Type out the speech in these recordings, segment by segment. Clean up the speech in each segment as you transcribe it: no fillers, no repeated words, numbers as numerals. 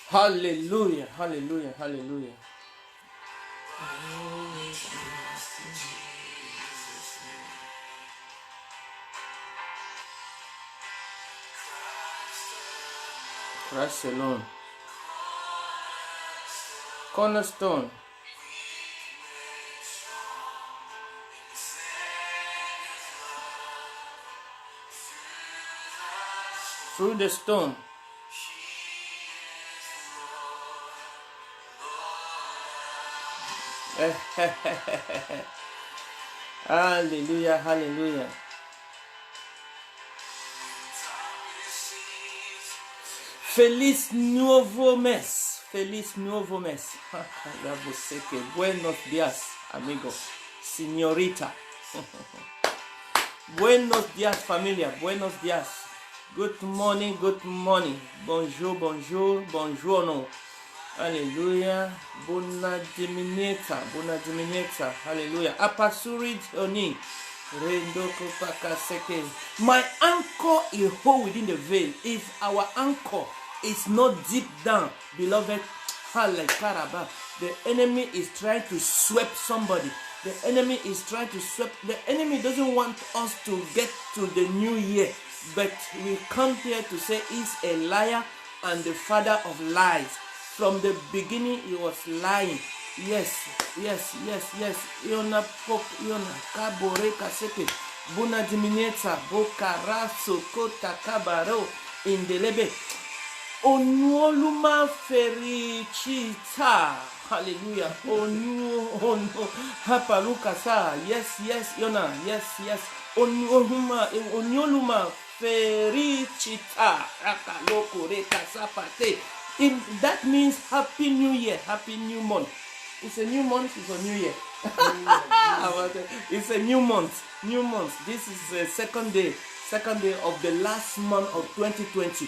Hallelujah, hallelujah, hallelujah. Christ alone. Cornerstone. Through the stone. Hallelujah, hallelujah. Feliz nuevo mes. Feliz nuevo mes. Buenos días, amigo. Señorita. Buenos días, familia. Buenos días. Good morning, good morning. Bonjour, bonjour, buongiorno. Alléluia. Buona domenica, buona domenica. Hallelujah. Apasurit oni. My anchor is whole within the veil. If our anchor is not deep down, beloved, the enemy is trying to sweep somebody. The enemy is trying to sweep. The enemy doesn't want us to get to the new year. But we come here to say he's a liar and the father of lies. From the beginning, he was lying. Yes. Iona pop, iona kabore kaseke. Buna dimineta, bokaraso, kota kabaro, indelebe. Onuoluma fericita. Hallelujah. Onu, hapaluka sa. Yes, iona. Yes. Onuoluma fericita. Akaloko reka sapate. That means Happy New Year, Happy New Month. It's a new month, it's a new year. It's a new month, new month. This is the second day of the last month of 2020.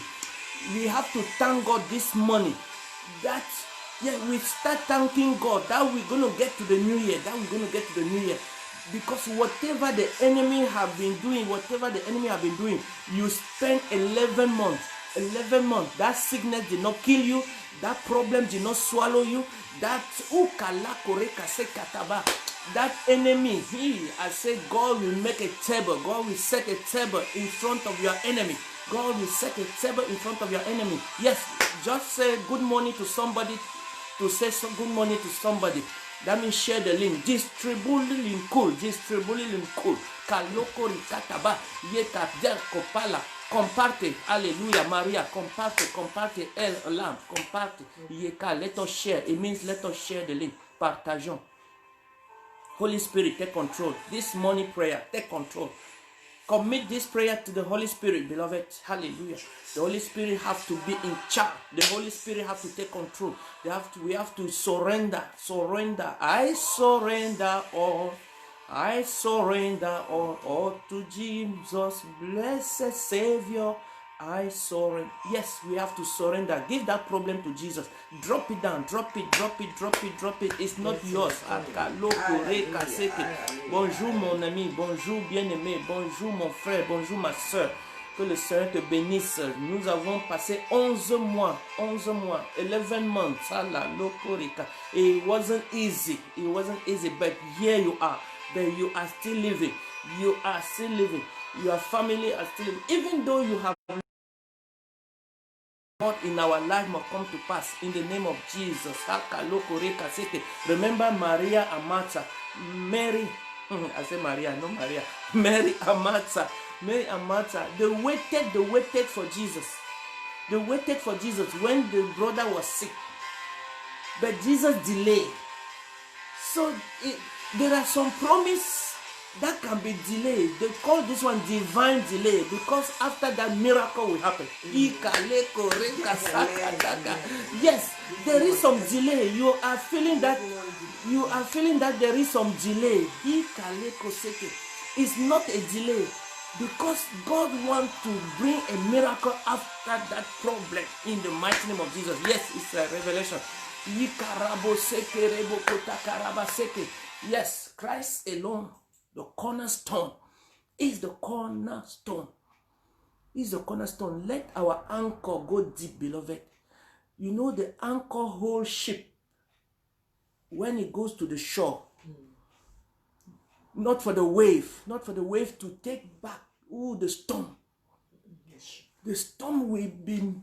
We have to thank God this morning that we start thanking God that we're going to get to the new year, because whatever the enemy have been doing, you spend 11 months. That sickness did not kill you, that problem did not swallow you, that enemy, I said God will make a table, God will set a table in front of your enemy. God will set a table in front of your enemy. Yes, just say good morning to somebody, good morning to somebody. That means share the link. Distribute link cool. Kaloko rikataba yeta der kopala. Comparte, Hallelujah, Maria, comparte, El Lam, comparte, Yeka, let us share. It means let us share the link. Partageons. Holy Spirit, take control. This morning prayer, take control. Commit this prayer to the Holy Spirit, beloved. Hallelujah. The Holy Spirit have to be in charge. The Holy Spirit have to take control. We have to surrender. I surrender all. I surrender all to Jesus, blessed Savior. I surrender. Yes, we have to surrender. Give that problem to Jesus. Drop it down. Drop it. It's not yours. Bonjour mon ami. Bonjour bien-aimé. Bonjour mon frère. Bonjour ma soeur. Que le Seigneur te bénisse. Nous avons passé 11 mois, 11 11 months. It wasn't easy, but here you are. But you are still living. Your family are still living. Even though you have God in our life must come to pass in the name of Jesus. Remember Maria and Martha. Mary and Martha. They waited for Jesus. They waited for Jesus when the brother was sick. But Jesus delayed. So there are some promises that can be delayed. They call this one divine delay, because after that miracle will happen. Yes, there is some delay. You are feeling that there is some delay. It's not a delay, because God wants to bring a miracle after that problem in the mighty name of Jesus. Yes, it's a revelation. Yes, Christ alone, the cornerstone, is the cornerstone. He's the cornerstone. Let our anchor go deep, beloved. You know the anchor whole ship when it goes to the shore. Not for the wave to take back the storm. The storm will be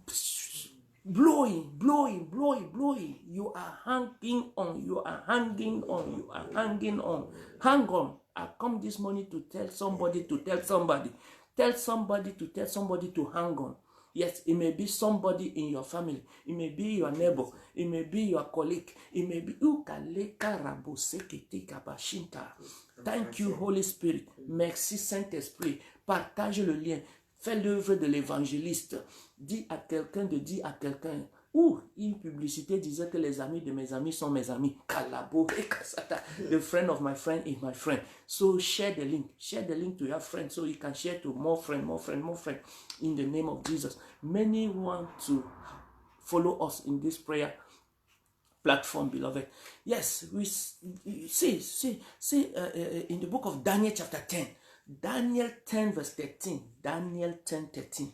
blowing. You are hanging on. Hang on. I come this morning to tell somebody to tell somebody. Tell somebody to tell somebody to hang on. Yes, it may be somebody in your family. It may be your neighbor. It may be your colleague. It may be... Thank you, Holy Spirit. Merci, Saint-Esprit. Partage le lien. Fais l'œuvre de l'évangéliste. Dis à quelqu'un de dire à quelqu'un. Une publicité disait que les amis de mes amis sont mes amis. Kalabo et Kasata. The friend of my friend is my friend. So share the link. Share the link to your friend so you can share to more friend. In the name of Jesus. Many want to follow us in this prayer platform, beloved. Yes, we see in the book of Daniel chapter 10. Daniel 10 verse 13. Daniel 10:13.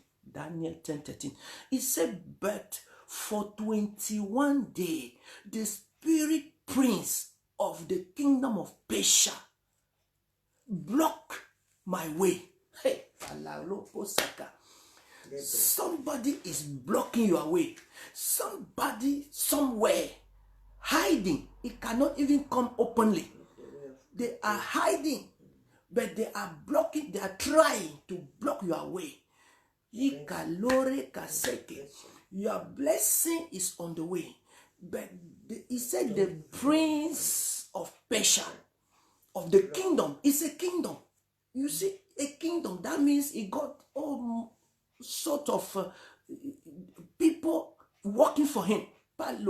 It said, but for 21 days, the spirit prince of the kingdom of Persia blocked my way. Hey, somebody is blocking your way. Somebody somewhere hiding. It cannot even come openly. They are hiding, but they are blocking. They are trying to block your way. Your blessing is on the way. But he said the prince of Persia, of the kingdom. It's a kingdom. You see, a kingdom. That means it got all sort of people working for him. That's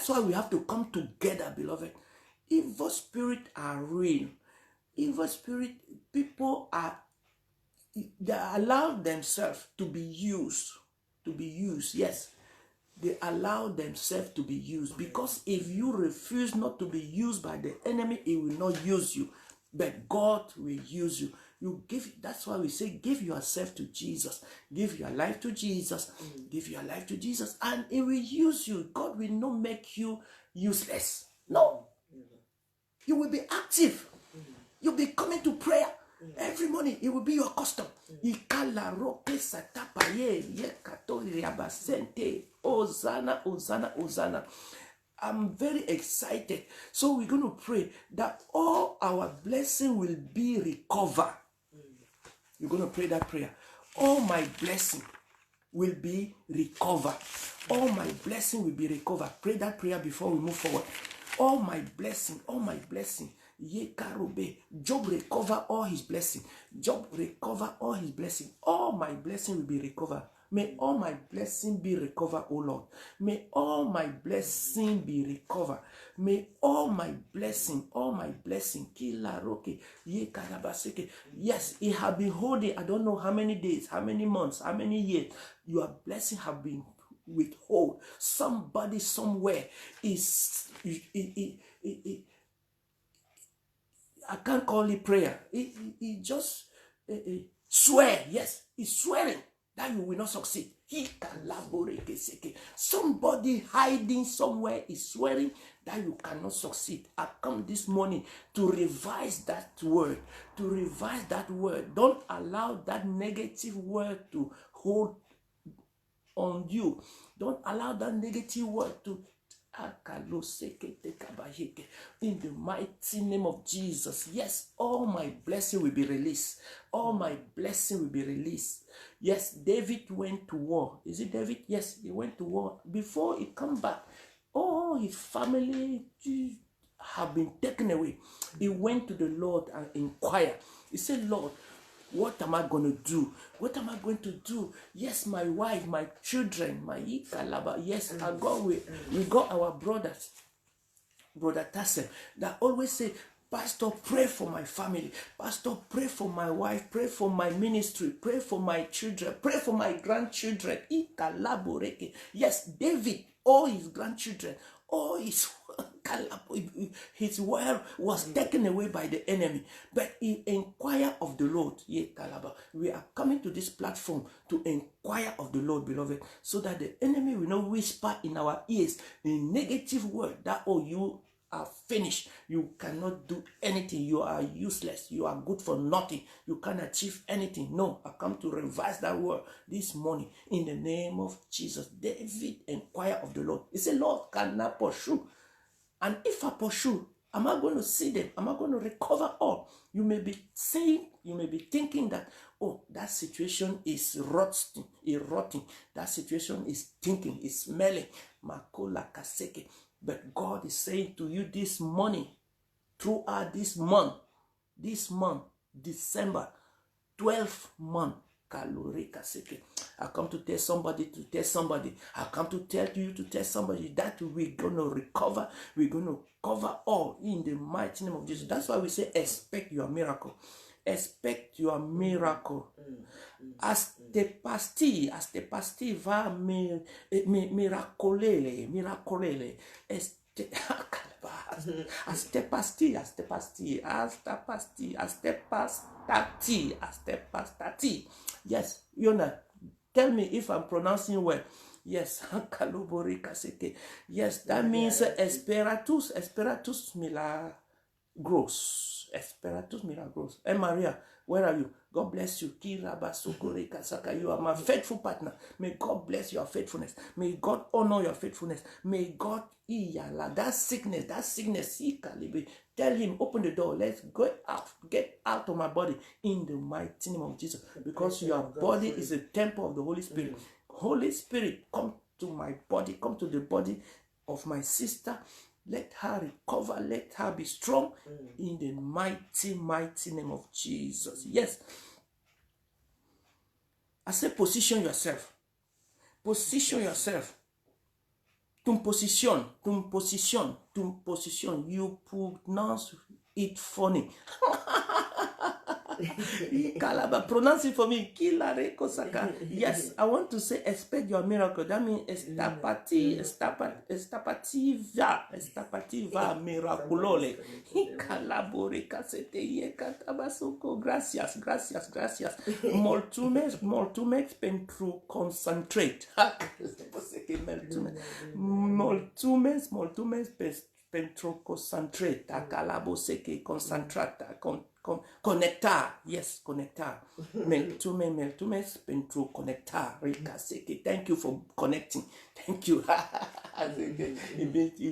why we have to come together, beloved. Evil spirits are real. Evil spirit, people are... They allow themselves to be used. Yes, they allow themselves to be used. Because if you refuse not to be used by the enemy, he will not use you. But God will use you. That's why we say, give yourself to Jesus. Give your life to Jesus. Give your life to Jesus. And he will use you. God will not make you useless. No. You will be active. You'll be coming to prayer. Every morning, it will be your custom. Hosanna. I'm very excited. So we're going to pray that all our blessing will be recovered. You're going to pray that prayer. All my blessing will be recovered. All my blessing will be recovered. Pray that prayer before we move forward. All my blessing. Job recover all his blessing. Job recover all his blessing. All my blessing will be recovered. May all my blessing be recovered, O Lord. May all my blessing be recovered. May all my blessing, yes, it have been holding, I don't know how many days, how many months, how many years, your blessing have been withhold. Somebody somewhere is, I can't call it prayer. He just swear. Yes, he's swearing that you will not succeed. Somebody hiding somewhere is swearing that you cannot succeed. I come this morning to revise that word. Don't allow that negative word to hold on you. Don't allow that negative word to... In the mighty name of Jesus, yes, all my blessing will be released. All my blessing will be released. Yes, David went to war. Is it David? Yes, he went to war. Before he come back, all his family have been taken away. He went to the Lord and inquired. He said, Lord, what am I going to do? What am I going to do? Yes, my wife, my children, my Ikalaba. Yes, I got we got our brothers, Brother Tassel, that always say, Pastor, pray for my family. Pastor, pray for my wife. Pray for my ministry. Pray for my children. Pray for my grandchildren. Yes, David, all his grandchildren, all his his word was taken away by the enemy. But he inquired of the Lord. We are coming to this platform to inquire of the Lord, beloved, so that the enemy will not whisper in our ears the negative word that, oh, you are finished. You cannot do anything. You are useless. You are good for nothing. You can't achieve anything. No, I come to reverse that word this morning in the name of Jesus. David inquired of the Lord. He said, Lord, can I pursue? And if I pursue, am I going to see them? Am I going to recover all? You may be saying, you may be thinking that, oh, that situation is rotting. That situation is stinking, is smelling. Makola kaseke. But God is saying to you this morning, throughout this month, December, 12th month, I come to tell somebody, I come to tell you to tell somebody that we're going to recover, we're going to cover all in the mighty name of Jesus. That's why we say expect your miracle. Expect your miracle. As te pasti va miracolele. Yes, Yona, tell me if I'm pronouncing well. Yes, yes, that means esperatus milagros. Esperatus milagros. Hey Maria, where are you? God bless you. You are my faithful partner. May God bless your faithfulness. May God honor your faithfulness. May God that sickness, tell him, open the door. Let's go out. Get out of my body in the mighty name of Jesus. Because your body is a temple of the Holy Spirit. Holy Spirit, come to my body, come to the body of my sister. Let her recover. Let her be strong in the mighty, mighty name of Jesus. Yes. I say position yourself. Position yourself. Tum position. You pronounce it funny. Kalaba, pronounce it for me. Yes, I want to say expect your miracle. That means estapativa miraculole. Kalabore kasete ye katabasoko. Gracias. Moltumes pentru concentrate. Moltumes pentru concentrate. Kalaboseke concentrata. Connectar, yes, connectar. Meltumes pentru connectar. Thank you for connecting. Thank you.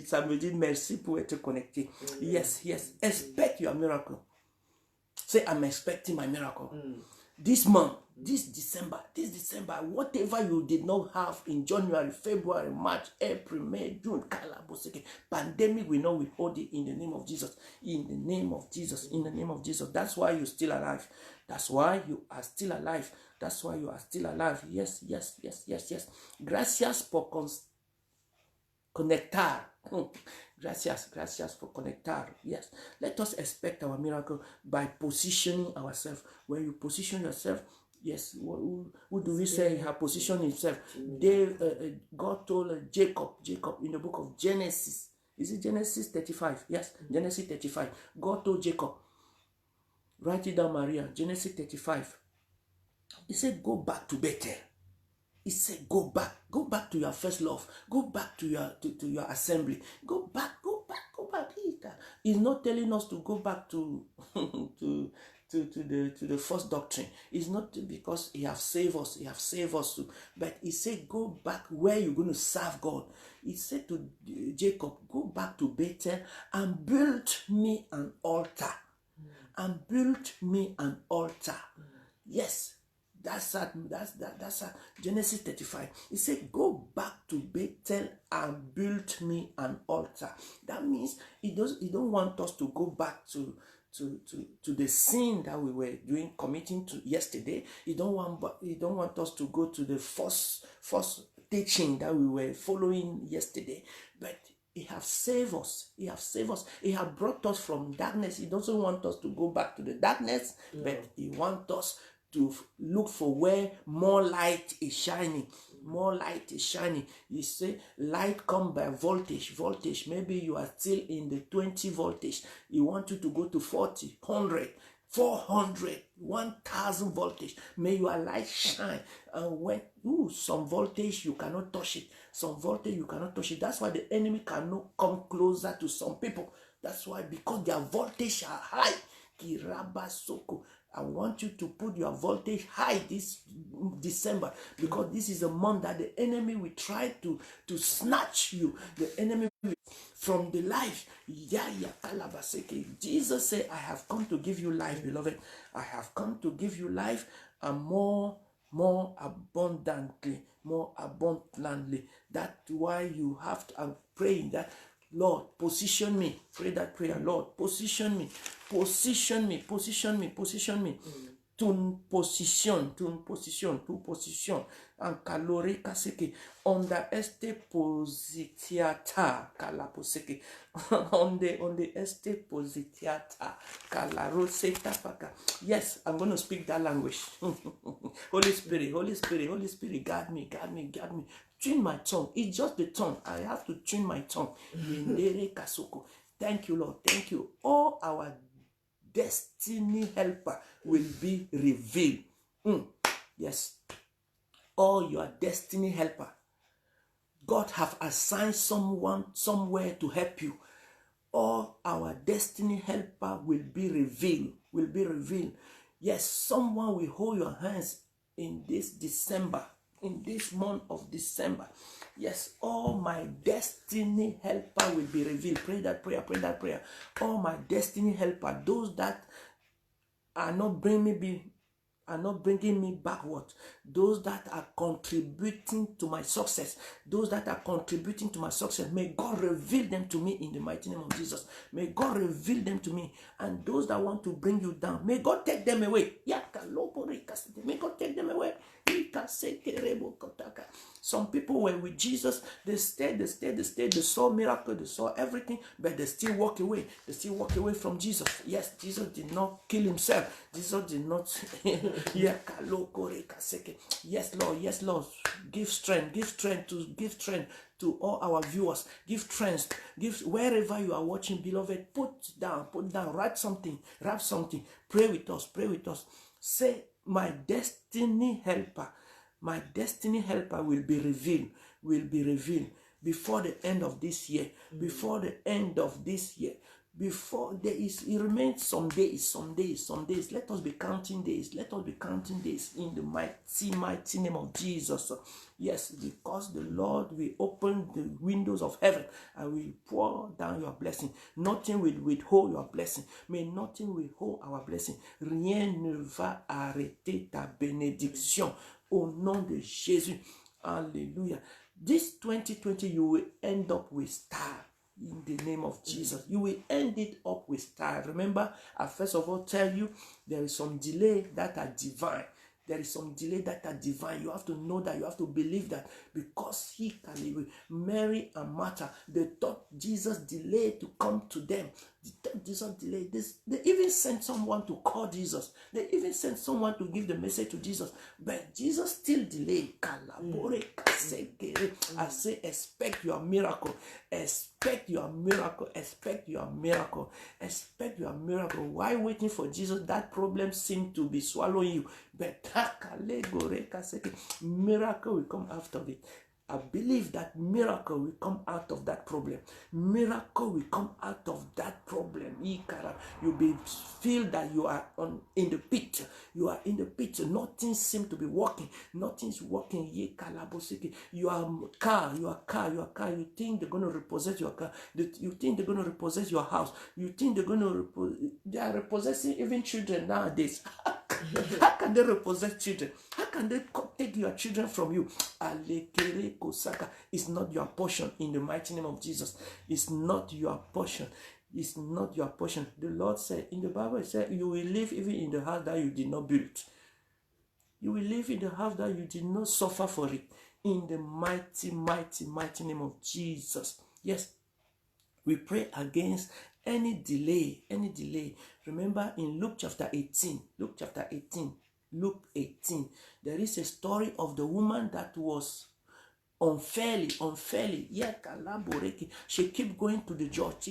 Ça veut dire merci pour être connecté. Yes. Expect your miracle. Say, I'm expecting my miracle. This month, this December, whatever you did not have in January, February, March, April, May, June, pandemic, we know we hold it in the name of Jesus. In the name of Jesus. That's why you're still alive. That's why you are still alive. Yes. Gracias por conectar. Gracias for conectar. Yes. Let us expect our miracle by positioning ourselves. When you position yourself, yes, who do we say have positioned himself? God told Jacob in the book of Genesis. Is it Genesis 35? Yes, Genesis 35. God told Jacob, write it down, Maria, Genesis 35. He said, go back to Bethel. He said, go back to your first love. Go back to your assembly. Go back. He's not telling us to go back to the false doctrine. It's not because he have saved us. But he said, go back where you're going to serve God. He said to Jacob, go back to Bethel and build me an altar. Yes. That's Genesis 35. He said, go back to Bethel and build me an altar. That means he don't want us to go back to the sin that we were committing to yesterday. He don't want us to go to the false teaching that we were following yesterday. But he has saved us. He has brought us from darkness. He doesn't want us to go back to the darkness, but he wants us to look for where more light is shining. More light is shining. You say light come by voltage. Maybe you are still in the 20 voltage. You want you to go to 40, 100, 400, 1000 voltage. May your light shine. And when some voltage you cannot touch it. Some voltage you cannot touch it. That's why the enemy cannot come closer to some people. That's why, because their voltage are high. Kirabasoko. I want you to put your voltage high this December, because this is a month that the enemy will try to snatch you. The enemy from the life. Jesus said, I have come to give you life, beloved. I have come to give you life, and more abundantly. That's why you have to, I'm praying that, Lord, position me. Pray that prayer. Lord, position me. Tun position. Ancalore kaseke. Onda este positiata. Kalaposeke. Onde este positiata. Kalaroseta paka. Yes, I'm going to speak that language. Holy Spirit, guide me. Tune my tongue. It's just the tongue. I have to tune my tongue. Thank you, Lord. Thank you. All our destiny helper will be revealed. Yes. All your destiny helper. God have assigned someone somewhere to help you. All our destiny helper will be revealed. Yes, someone will hold your hands in this December. In this month of December. Yes, all my destiny helper will be revealed. Pray that prayer. All my destiny helper, those that are not bringing me backward, those that are contributing to my success, may God reveal them to me in the mighty name of Jesus. May God reveal them to me. And those that want to bring you down, may God take them away. May God take them away. Some people were with Jesus, they stayed, they saw miracle, they saw everything, but they still walk away. From Jesus. Yes, Jesus did not kill himself. Jesus did not. Yes, Lord. Give strength to all our viewers. Give wherever you are watching, beloved. Put down, write something, pray with us. Say, my destiny helper will be revealed before the end of this year. Before it remains some days. Let us be counting days. In the mighty name of Jesus. Yes, because the Lord will open the windows of heaven and will pour down your blessing. Nothing will withhold your blessing. May nothing withhold our blessing. Rien ne va arrêter ta bénédiction. Au nom de Jésus. Hallelujah. This 2020, you will end up with star. In the name of Jesus, you will end it up with star. Remember, I first of all tell you, there is some delay that are divine. You have to know that. You have to believe that, because he can live. Mary and Martha, they thought Jesus delayed to come to them. They even sent someone to call Jesus. They even sent someone to give the message to Jesus. But Jesus still delayed. I say, expect your miracle. Expect your miracle. Why waiting for Jesus? That problem seemed to be swallowing you. But miracle will come after it. I believe that miracle will come out of that problem. You feel that you are in the pit. Nothing seems to be working. Nothing's working. Your car. You think they're going to repossess your car. You think they're going to repossess your house. You think they are repossessing even children nowadays. How can they repossess children? How can they take your children from you? It's not your portion in the mighty name of Jesus. It's not your portion. The Lord said in the Bible, it said, you will live even in the house that you did not build. You will live in the house that you did not suffer for it. In the mighty name of Jesus. Yes, we pray against any delay. Remember in Luke chapter 18, there is a story of the woman that was unfairly. Yeah, Kalaboreki. She keep going to the judge.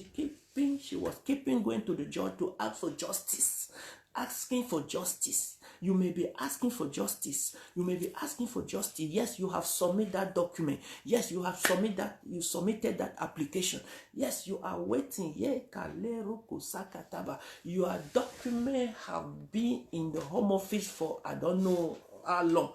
She was keeping going to the judge to ask for justice. Asking for justice. You may be asking for justice. You may be asking for justice. Yes, you have submitted that document. Yes, you have submitted that. You submitted that application. Yes, you are waiting. Your document have been in the home office for I don't know how long.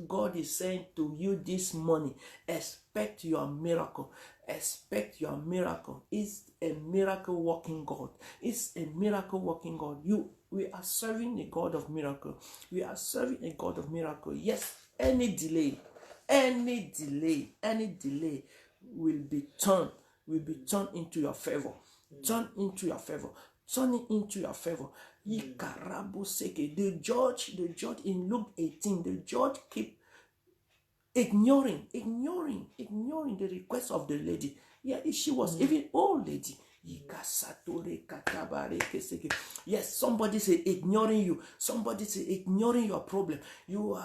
God is saying to you this morning, expect your miracle. Expect your miracle. It's a miracle working God. It's a miracle working God. We are serving a God of miracle. We are serving a God of miracle. Yes, any delay will be turned into your favor. Turn into your favor. Turn it into your favor. The judge in Luke 18, the judge keep ignoring the request of the lady. Yeah, she was even old lady. Yes, somebody say ignoring you. Somebody say ignoring your problem. You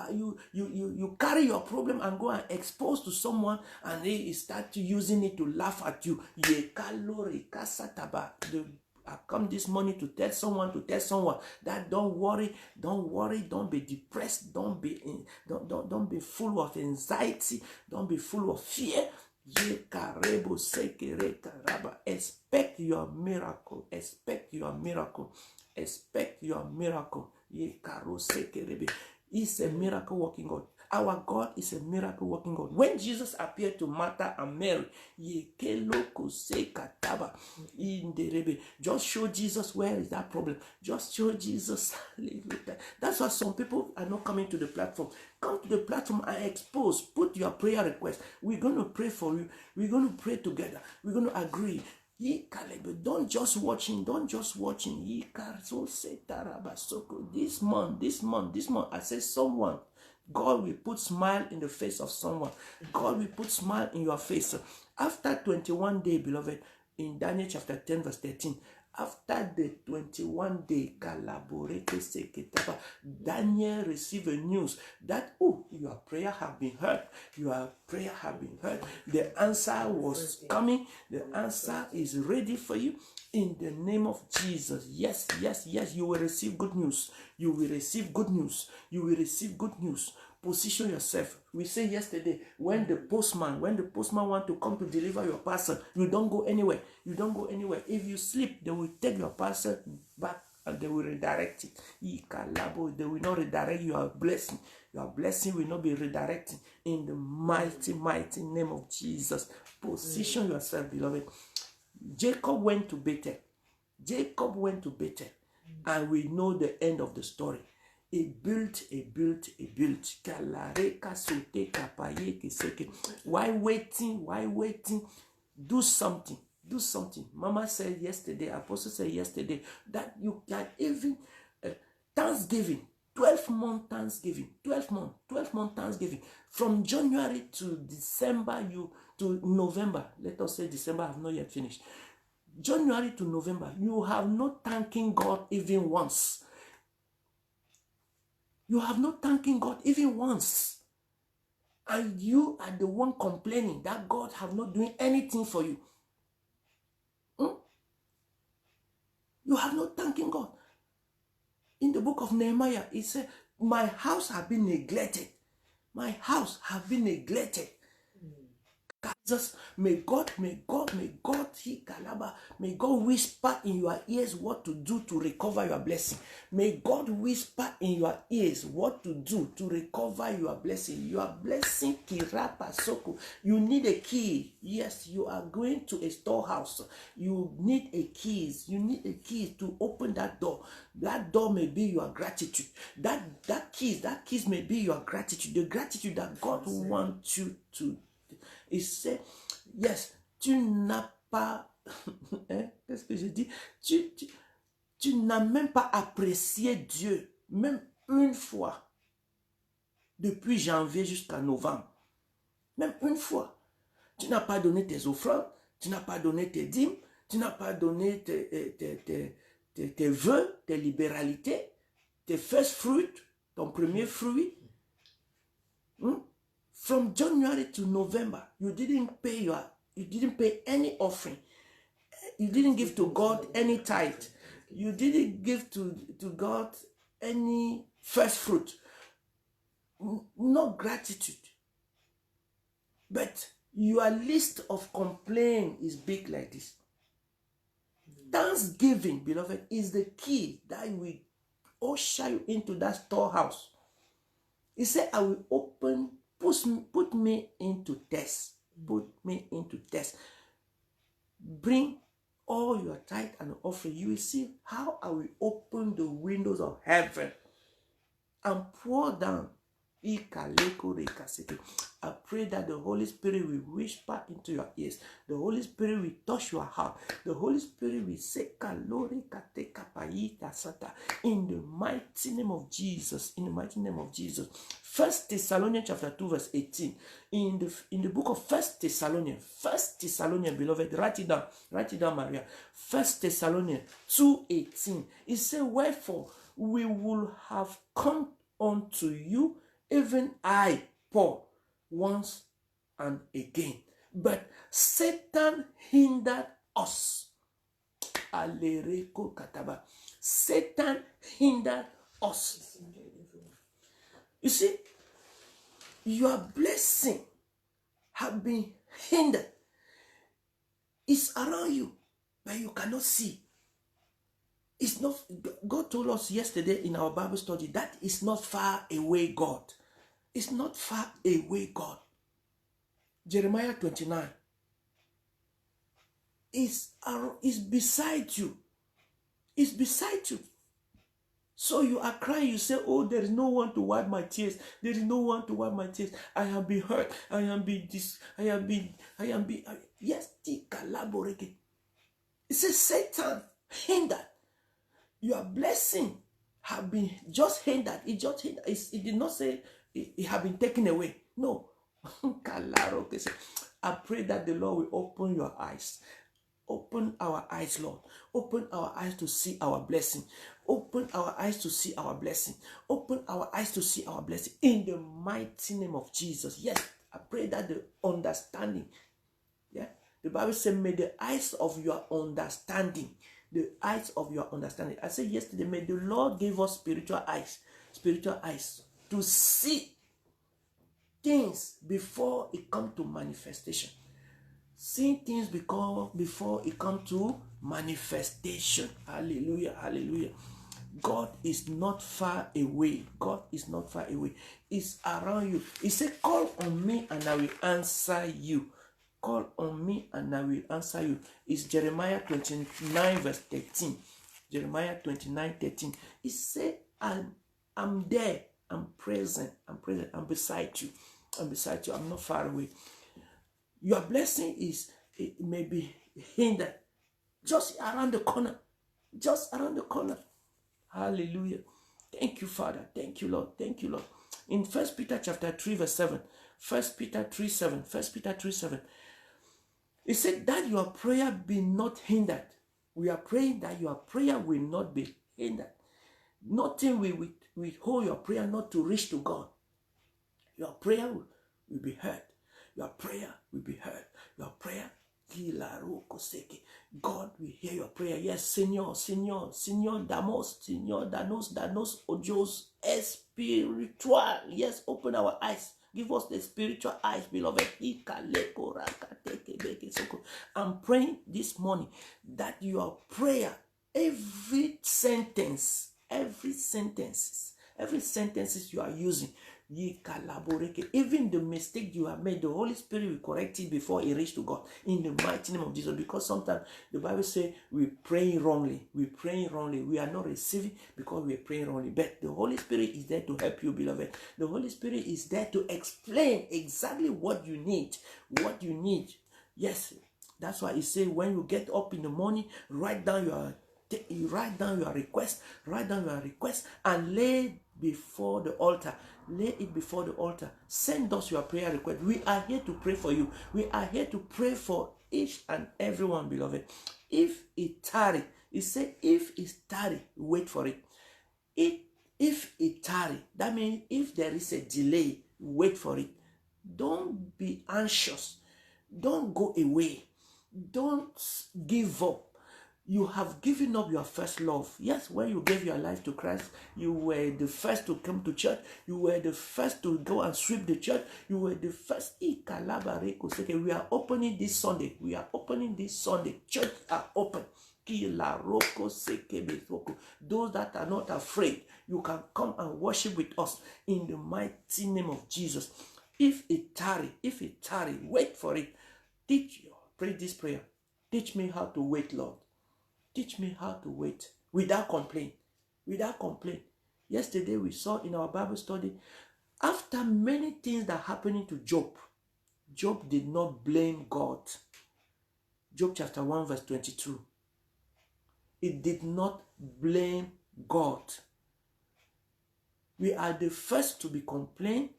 carry your problem and go and expose to someone, and they start using it to laugh at you. I come this morning to tell someone that don't worry, don't be depressed, don't be full of anxiety, don't be full of fear. Expect your miracle. Expect your miracle. Expect your miracle. It's a miracle working God. Our God is a miracle working God. When Jesus appeared to Martha and Mary, just show Jesus where is that problem. Just show Jesus. That's why some people are not coming to the platform. Come to the platform and expose. Put your prayer request. We're going to pray for you. We're going to pray together. We're going to agree. Don't just watching. This month, I say someone. God will put smile in the face of someone. God will put smile in your face. After 21 days, beloved, in Daniel chapter 10, verse 13, after the 21 day, Daniel received a news that, your prayer have been heard. Your prayer have been heard. The answer was coming. The answer is ready for you. In the name of Jesus. Yes, you will receive good news. You will receive good news. You will receive good news. Position yourself. We say yesterday, when the postman want to come to deliver your parcel, you don't go anywhere. If you sleep, they will take your parcel back and they will redirect it. They will not redirect your blessing. Your blessing will not be redirected in the mighty name of Jesus. Position yourself, beloved. Jacob went to Bethel. And we know the end of the story. He built. Why waiting? Do something. Mama said yesterday, Apostle said yesterday, that you can even Thanksgiving, 12-month Thanksgiving, 12-month Thanksgiving. From January to December, to November, let us say December, I have not yet finished. January to November, you have not thanking God even once. You have not thanking God even once. And you are the one complaining that God have not doing anything for you. You have not thanking God. In the book of Nehemiah, it said, my house have been neglected. My house have been neglected. Jesus, may God whisper in your ears what to do to recover your blessing. May God whisper in your ears what to do to recover your blessing. Your blessing, Kirapa Soko. You need a key. Yes, you are going to a storehouse. You need a keys. You need a key to open that door. That door may be your gratitude. That keys may be your gratitude. The gratitude that God wants you to. Il sait, yes, tu n'as pas, qu'est-ce que je dis? Tu n'as même pas apprécié Dieu, même une fois, depuis janvier jusqu'à novembre. Même une fois. Tu n'as pas donné tes offrandes, tu n'as pas donné tes dîmes, tu n'as pas donné tes vœux, tes libéralités, tes first fruits, ton premier fruit. From January to November, you didn't pay any offering. You didn't give to God any tithe. You didn't give to God any first fruit. No gratitude. But your list of complaint is big like this. Thanksgiving, beloved, is the key that will usher you into that storehouse. He said, I will open, put me into test. Put me into test. Bring all your tithe and offering. You will see how I will open the windows of heaven and pour down. I pray that the Holy Spirit will whisper into your ears. The Holy Spirit will touch your heart. The Holy Spirit will say, in the mighty name of Jesus. In the mighty name of Jesus. 1 Thessalonians chapter 2 verse 18. In the book of 1 Thessalonians, beloved, write it down, Maria. 1 Thessalonians 2:18. It says, wherefore we will have come unto you, even I, Paul, once and again. But Satan hindered us. Satan hindered us. You see, your blessing have been hindered. It's around you, but you cannot see. It's not. God told us yesterday in our Bible study that is not far away, God. It's not far away, God. Jeremiah 29 is beside you. It's beside you. So you are crying. You say, oh, there is no one to wipe my tears. There is no one to wipe my tears. I have been hurt. Yes, it says Satan hindered. Your blessing have been just hindered. It did not say it have been taken away. No. I pray that the Lord will open your eyes. Open our eyes, Lord. Open our eyes to see our blessing. Open our eyes to see our blessing. Open our eyes to see our blessing. In the mighty name of Jesus. Yes, I pray that the understanding. Yeah. The Bible says, may the eyes of your understanding. The eyes of your understanding. I said yesterday, may the Lord give us spiritual eyes to see things before it comes to manifestation. Seeing things before it comes to manifestation. Hallelujah, hallelujah. God is not far away. God is not far away. It's around you. He said, call on me and I will answer you. Call on me and I will answer you. It's Jeremiah 29 verse 13. Jeremiah 29:13. He said, I'm there. I'm present. I'm beside you. I'm not far away. Your blessing it may be hindered just around the corner. Just around the corner. Hallelujah. Thank you, Father. Thank you, Lord. Thank you, Lord. In 1 Peter chapter 3 verse 7. 1 Peter 3:7. It said that your prayer be not hindered. We are praying that your prayer will not be hindered. Nothing will hold your prayer not to reach to God. Your prayer will be heard. Your prayer will be heard. Your prayer, God will hear your prayer. Yes, Señor, danos ojos espiritual. Yes, open our eyes. Give us the spiritual eyes, beloved. I'm praying this morning that your prayer, every sentence you are using, even the mistake you have made, the Holy Spirit will correct it before it reaches to God. In the mighty name of Jesus. Because sometimes the Bible says we're praying wrongly. We are not receiving because we're praying wrongly. But the Holy Spirit is there to help you, beloved. The Holy Spirit is there to explain exactly what you need. Yes. That's why he says when you get up in the morning, write down your request, and lay it before the altar. Send us your prayer request. We are here to pray for you. We are here to pray for each and everyone, beloved. If it tarry, he said, if it's tarry, wait for it. If it tarry, that means if there is a delay, Wait for it. Don't be anxious. Don't go away. Don't give up. You have given up your first love. Yes, when you gave your life to Christ, you were the first to come to church. You were the first to go and sweep the church. You were the first. We are opening this Sunday. We are opening this Sunday. Church are open. Those that are not afraid, you can come and worship with us in the mighty name of Jesus. If it tarry, wait for it. Pray this prayer. Teach me how to wait, Lord. Teach me how to wait without complaint. Without complaint. Yesterday we saw in our Bible study, after many things that happening to Job, Job did not blame God. Job chapter 1 verse 22. It did not blame God. We are the first to be complained.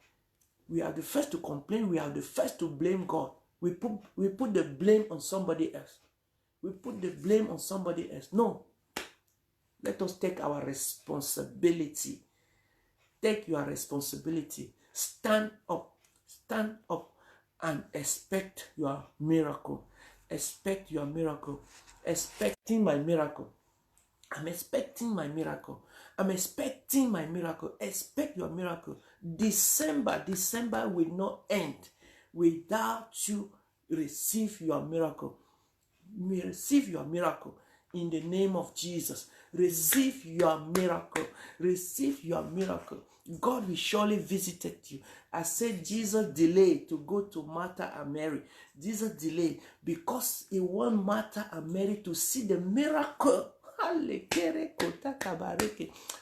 We are the first to complain. We are the first to blame God. We put the blame on somebody else. We put the blame on somebody else. No. Let us take our responsibility. Take your responsibility. Stand up. Stand up and expect your miracle. Expect your miracle. Expecting my miracle. I'm expecting my miracle. I'm expecting my miracle. Expect your miracle. December will not end without you receive your miracle. Receive your miracle in the name of Jesus. Receive your miracle. Receive your miracle. God will surely visit you. I said Jesus delayed to go to Martha and Mary. Jesus delayed because he want Martha and Mary to see the miracle.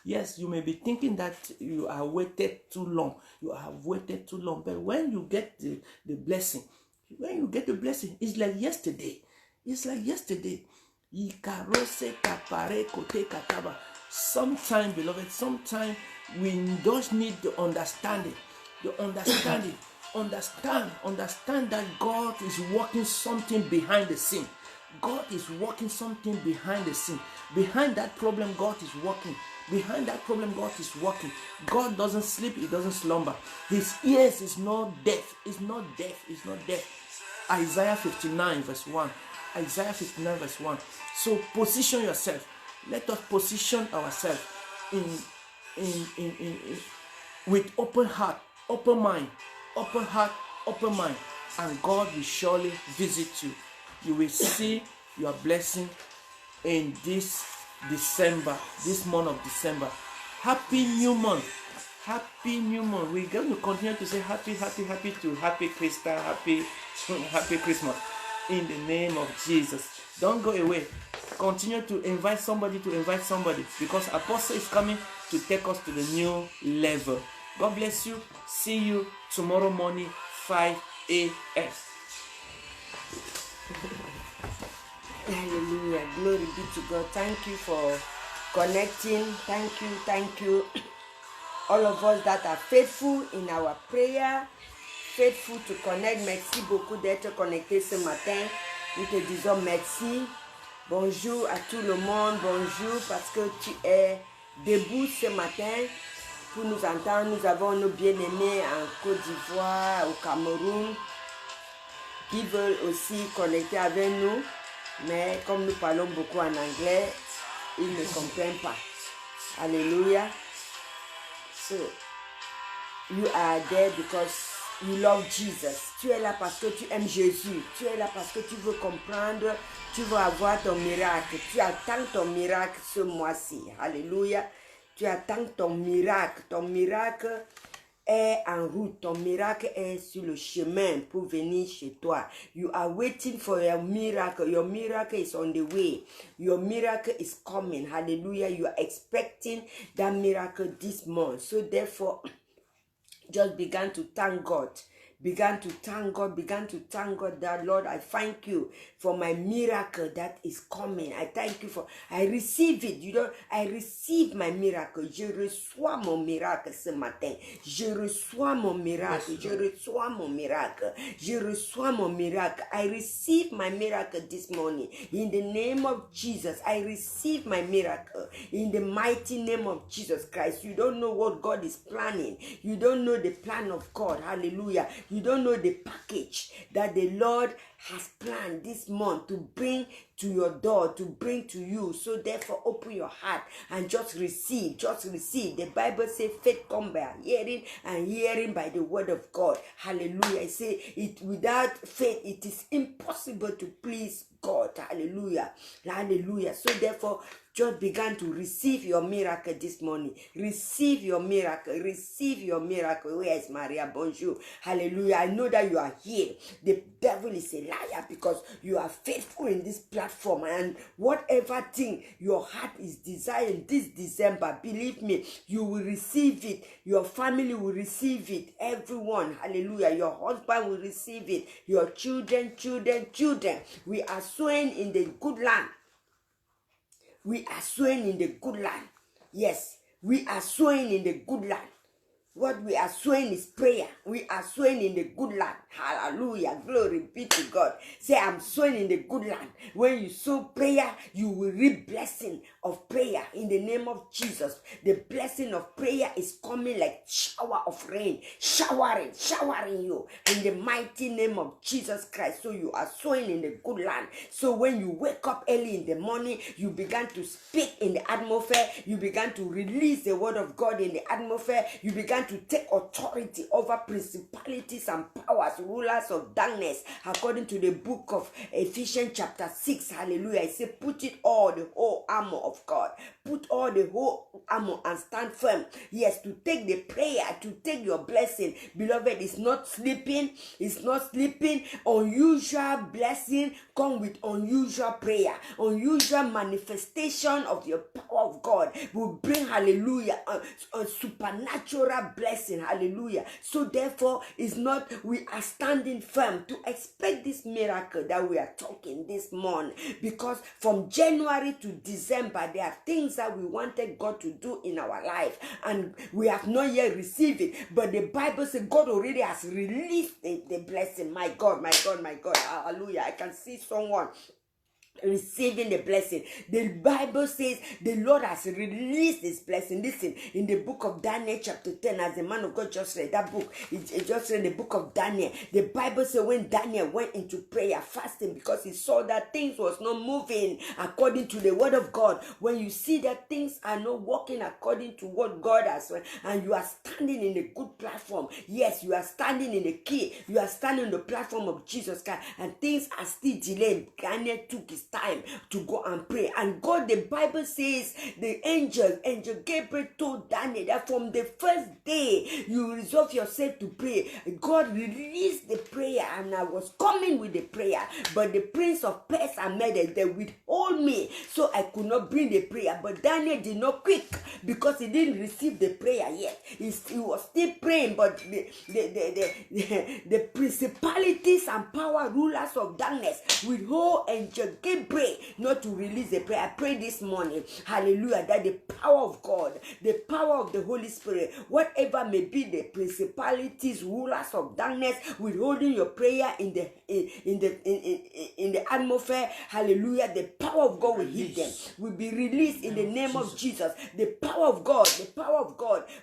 Yes, you may be thinking that you have waited too long. You have waited too long. But when you get the blessing, it's like yesterday. It's like yesterday. Sometimes, beloved, sometimes we just need the understanding. Understand that God is working something behind the scene. God is working something behind the scene. Behind that problem, God is working. Behind that problem, God is working. God doesn't sleep, he doesn't slumber. His ears is not deaf. It's not deaf. It's not deaf. Isaiah 59 verse 1. Isaiah 59 verse 1. So position yourself. Let us position ourselves with open heart, open mind, and God will surely visit you. You will see your blessing in this December, this month of December. Happy new month. Happy new month. We're going to continue to say happy Christmas, happy Christmas in the name of Jesus. Don't go away. Continue to invite somebody because Apostle is coming to take us to the new level. God bless you. See you tomorrow morning, 5 a.m. Hallelujah. Glory be to God. Thank you for connecting. Thank you. All of us that are faithful in our prayer, faithful to connect. Merci beaucoup d'être connecté ce matin. Nous te disons merci. Bonjour à tout le monde. Bonjour parce que tu es debout ce matin pour nous entendre. Nous avons nos bien-aimés en Côte d'Ivoire, au Cameroun, qui veulent aussi connecter avec nous. Mais comme nous parlons beaucoup en anglais, ils ne comprennent pas. Alléluia. So, you are there because you love Jesus. Tu es là parce que tu aimes Jésus. Tu es là parce que tu veux comprendre. Tu veux avoir ton miracle. Tu attends ton miracle ce mois-ci. Alléluia. Tu attends ton miracle. Ton miracle est en route. Ton miracle est sur le chemin pour venir chez toi. You are waiting for your miracle. Your miracle is on the way. Your miracle is coming. Hallelujah. You are expecting that miracle this month. So therefore, just begin to thank God. Began to thank God. Began to thank God that, Lord, I thank you for my miracle that is coming. I thank you for, I receive it. You know, I receive my miracle. Je reçois mon miracle ce matin. Je reçois mon miracle. Je reçois mon miracle. Je reçois mon miracle. I receive my miracle this morning. In the name of Jesus, I receive my miracle. In the mighty name of Jesus Christ. You don't know what God is planning. You don't know the plan of God. Hallelujah. You don't know the package that the Lord has planned this month to bring to your door, to bring to you. So therefore, open your heart and just receive. Just receive. The Bible says faith comes by hearing, and hearing by the word of God. Hallelujah. I say it, without faith, it is impossible to please God. Hallelujah. Hallelujah. So therefore, just began to receive your miracle this morning. Receive your miracle. Receive your miracle. Where is Maria? Bonjour. Hallelujah. I know that you are here. The devil is a liar because you are faithful in this platform, and whatever thing your heart is desiring this December, believe me, you will receive it. Your family will receive it. Everyone. Hallelujah. Your husband will receive it. Your children. We are sowing in the good land. We are sowing in the good land. Yes, we are sowing in the good land. What we are sowing is prayer. We are sowing in the good land. Hallelujah. Glory be to God. Say, I'm sowing in the good land. When you sow prayer, you will reap blessing of prayer in the name of Jesus. The blessing of prayer is coming like shower of rain. Showering you in the mighty name of Jesus Christ. So you are sowing in the good land. So when you wake up early in the morning, you began to speak in the atmosphere. You began to release the word of God in the atmosphere. You began to take authority over principalities and powers, rulers of darkness, according to the book of Ephesians chapter 6. Hallelujah. I say, put it all, the whole armor of God. Put all the whole armor and stand firm. Yes, to take the prayer, to take your blessing. Beloved, it's not sleeping. It's not sleeping. Unusual blessing come with unusual prayer. Unusual manifestation of your power of God will bring, hallelujah, a supernatural blessing. Hallelujah. So therefore, it's not, we are standing firm to expect this miracle that we are talking this morning, because from January to December there are things that we wanted God to do in our life and we have not yet received it, but the Bible says God already has released the blessing. My God, hallelujah. I can see someone receiving the blessing. The Bible says the Lord has released this blessing. Listen, in the book of Daniel chapter 10, as the man of God just read that book, he just read the book of Daniel. The Bible says when Daniel went into prayer, fasting, because he saw that things was not moving according to the word of God. When you see that things are not working according to what God has, and you are standing in a good platform, yes, you are standing in the key, you are standing on the platform of Jesus Christ, and things are still delayed. Daniel took his time to go and pray, and God, the Bible says, the angel Gabriel told Daniel that from the first day you resolve yourself to pray, God released the prayer, and I was coming with the prayer, but the prince of Persia made it, they withhold me, so I could not bring the prayer. But Daniel did not quit because he didn't receive the prayer yet. He was still praying, but the principalities and power, rulers of darkness, withhold angel Gabriel not to release the prayer. I pray this morning, hallelujah, that the power of God, the power of the Holy Spirit, whatever may be the principalities, rulers of darkness withholding your prayer in the atmosphere, hallelujah, the power of God will hit them, will be released in the name of Jesus. The power of God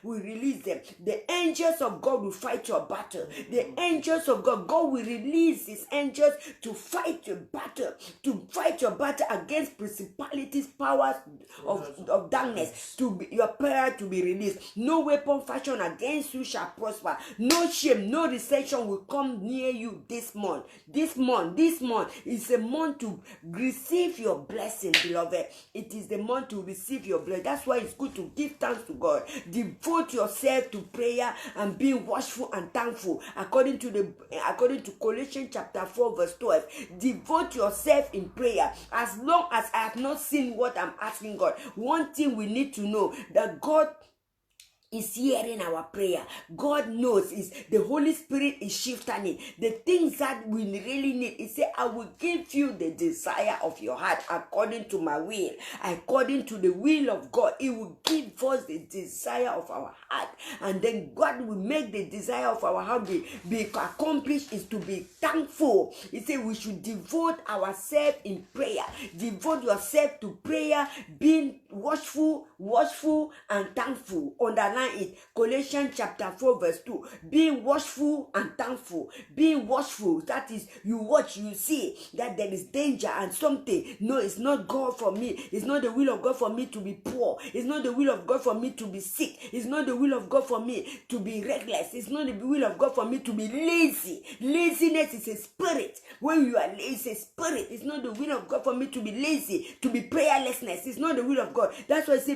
will release them. The angels of God will fight your battle. The angels of God will release his angels to fight your battle, against principalities, powers of darkness, your prayer to be released. No weapon fashioned against you shall prosper. No shame, no recession will come near you this month. This month is a month to receive your blessing, beloved. It is the month to receive your blessing. That's why it's good to give thanks to God. Devote yourself to prayer and being watchful and thankful. According to Colossians chapter 4 verse 12. Devote yourself in prayer. As long as I have not seen what I'm asking God, one thing we need to know, that God is hearing our prayer. God knows is the Holy Spirit is shifting it. The things that we really need. He said, I will give you the desire of your heart according to my will, according to the will of God. He will give us the desire of our heart, and then God will make the desire of our heart be accomplished, is to be thankful. He said we should devote ourselves in prayer. Devote yourself to prayer, being watchful and thankful. Underline it. Colossians chapter 4 verse 2. Being watchful and thankful. Being watchful, that is, you watch, you see that there is danger and something. No, it's not God for me. It's not the will of God for me to be poor. It's not the will of God for me to be sick. It's not the will of God for me to be reckless. It's not the will of God for me to be lazy. Laziness is a spirit. When you are lazy, it's a spirit. It's not the will of God for me to be lazy, to be prayerlessness. It's not the will of God. That's why I say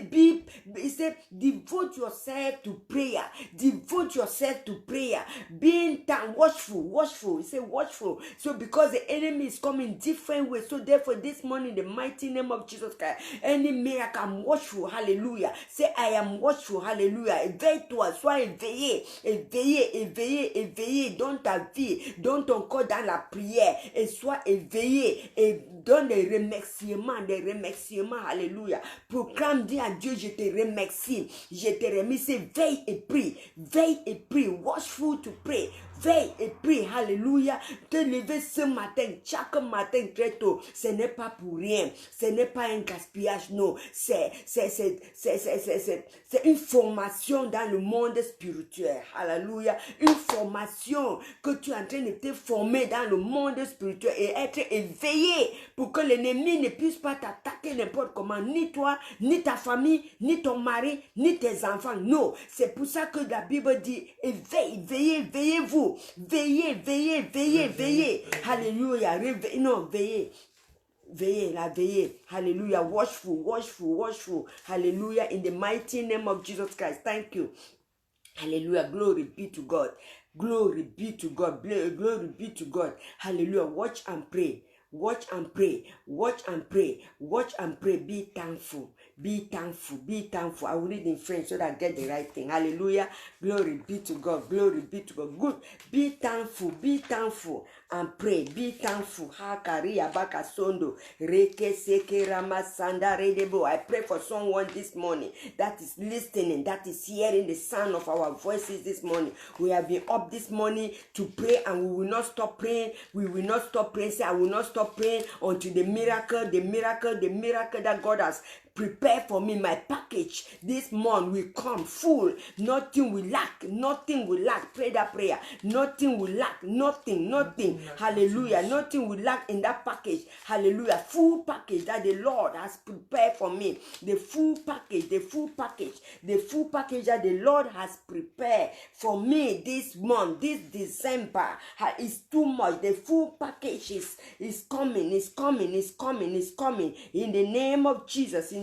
devote yourself to prayer. Devote yourself to prayer. Being watchful. He said watchful. So because the enemy is coming different ways, so therefore this morning, in the mighty name of Jesus Christ, any miracle, I'm watchful. Hallelujah. Say I am watchful. Hallelujah. Éveille-toi, sois éveillé. Éveillé dans ta vie, dans ton corps, dans la prière, et sois éveillé et donne des remerciements. Alléluia. Proclame, dis à Dieu, je te remercie. Je te remercie. Veille et prie. Watchful to pray. Veille et prie. Alléluia. Te lever ce matin, chaque matin très tôt, ce n'est pas pour rien. Ce n'est pas un gaspillage, non. C'est une formation dans le monde spirituel. Alléluia. Une formation que tu es en train de te former dans le monde spirituel et être éveillé pour que l'ennemi ne puisse pas t'attaquer n'importe comment, ni toi, ni ta famille, ni ton mari, ni tes enfants. Non, c'est pour ça que la Bible dit veillez-vous. Veillez. Alléluia. Veillez. Hallelujah. Watchful. Hallelujah. In the mighty name of Jesus Christ. Thank you. Hallelujah. Glory be to God. Glory be to God. Hallelujah. Watch and pray. Be thankful. I will read in French so that I get the right thing. Hallelujah. Glory be to God. Good. Be thankful and pray. Be thankful. I pray for someone this morning that is listening, that is hearing the sound of our voices this morning. We have been up this morning to pray, and we will not stop praying. Say, I will not stop praying until the miracle that God has prepared for me. My package this month will come full. Nothing will lack. Pray that prayer. Nothing will lack. Nothing. Hallelujah. Nothing will lack in that package. Hallelujah. Full package that the Lord has prepared for me. The full package that the Lord has prepared for me this month, this December, is too much. The full package is coming. In the name of Jesus.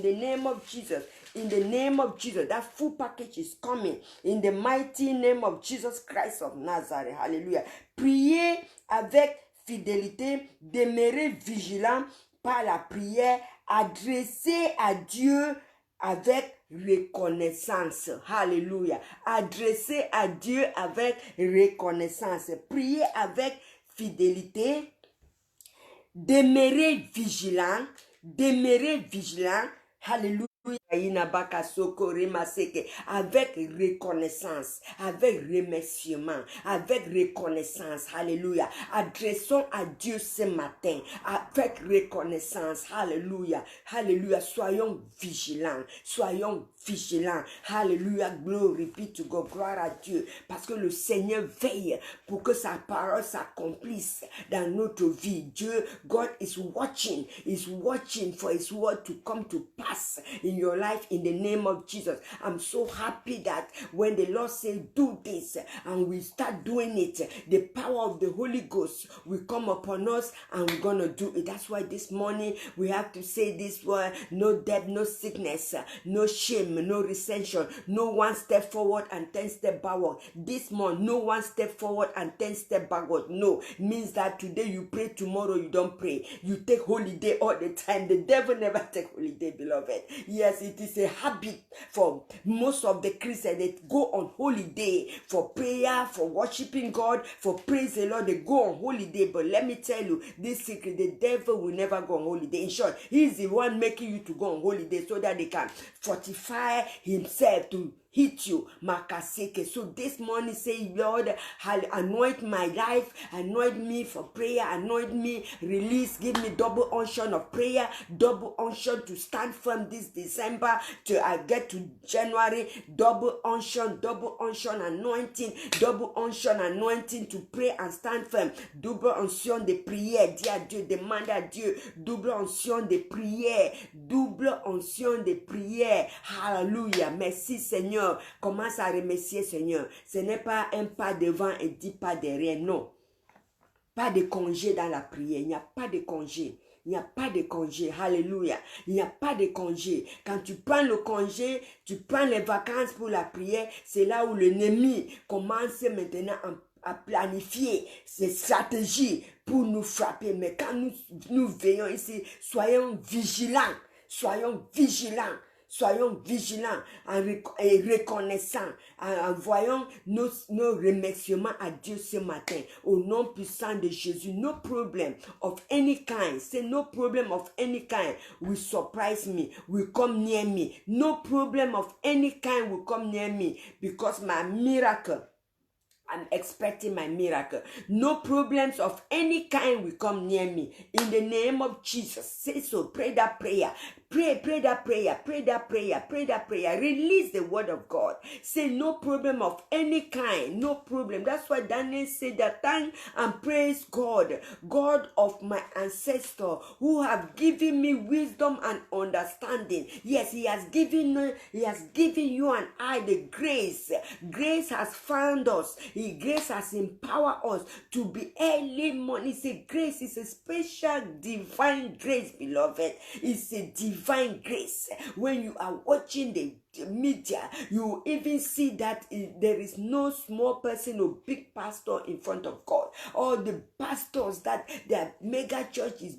That full package is coming in the mighty name of Jesus Christ of Nazareth. Hallelujah. Priez avec fidélité, demeurez vigilant par la prière, adressez à Dieu avec reconnaissance. Hallelujah. Adressez à Dieu avec reconnaissance. Priez avec fidélité, demeurez vigilant. Hallelujah. Avec reconnaissance, avec remerciement, avec reconnaissance. Hallelujah. Adressons à Dieu ce matin avec reconnaissance. Hallelujah. Soyons vigilants. Hallelujah. Glory be to God. Gloire à Dieu. Parce que le Seigneur veille pour que sa parole s'accomplisse dans notre vie. Dieu, God is watching for his word to come to pass in your life in the name of Jesus. I'm so happy that when the Lord says do this and we start doing it, the power of the Holy Ghost will come upon us and we're gonna do it. That's why this morning we have to say this word: no death, no sickness, no shame, no recession, no one step forward and 10 steps backward. This month, no one step forward and 10 steps backward. No, means that today you pray, tomorrow you don't pray. You take holiday all the time. The devil never take holiday, beloved. Yes, he it is a habit for most of the Christians. They go on holiday for prayer, for worshiping God, for praise the Lord. They go on holiday. But let me tell you this secret: the devil will never go on holiday. In short, he is the one making you to go on holiday so that they can fortify himself to hit you, makaseke. So this morning, say, Lord, anoint my life, anoint me for prayer, anoint me, release, give me double unction of prayer, double unction to stand firm this December till I get to January, double unction anointing, double unction anointing to pray and stand firm, double unction de prière, dis à Dieu, demande à Dieu, double unction de prière, double unction de prière. Hallelujah, merci Seigneur. Commence à remercier Seigneur. Ce n'est pas un pas devant et 10 pas derrière, non. Pas de congé dans la prière, il n'y a pas de congé. Il n'y a pas de congé, alléluia. Il n'y a pas de congé. Quand tu prends le congé, tu prends les vacances pour la prière, c'est là où l'ennemi commence maintenant à planifier ses stratégies pour nous frapper. Mais quand nous veillons ici, soyons vigilants. Soyons vigilants. Soyons vigilants et reconnaissants en voyant nos remerciements à Dieu ce matin. Au nom puissant de Jésus, no problem of any kind, say no problem of any kind will surprise me, will come near me. No problem of any kind will come near me because my miracle, I'm expecting my miracle. No problems of any kind will come near me. In the name of Jesus, say so. Pray that prayer. Pray that prayer. Pray that prayer. Pray that prayer. Release the word of God. Say no problem of any kind. No problem. That's why Daniel said that thank and praise God, God of my ancestor, who have given me wisdom and understanding. Yes, He has given you and I the grace. Grace has found us. Grace has empowered us to be early morning. Say grace is a special divine grace, beloved. It's a divine grace. When you are watching the media, you even see that there is no small person or big pastor in front of God. All the pastors that their mega church is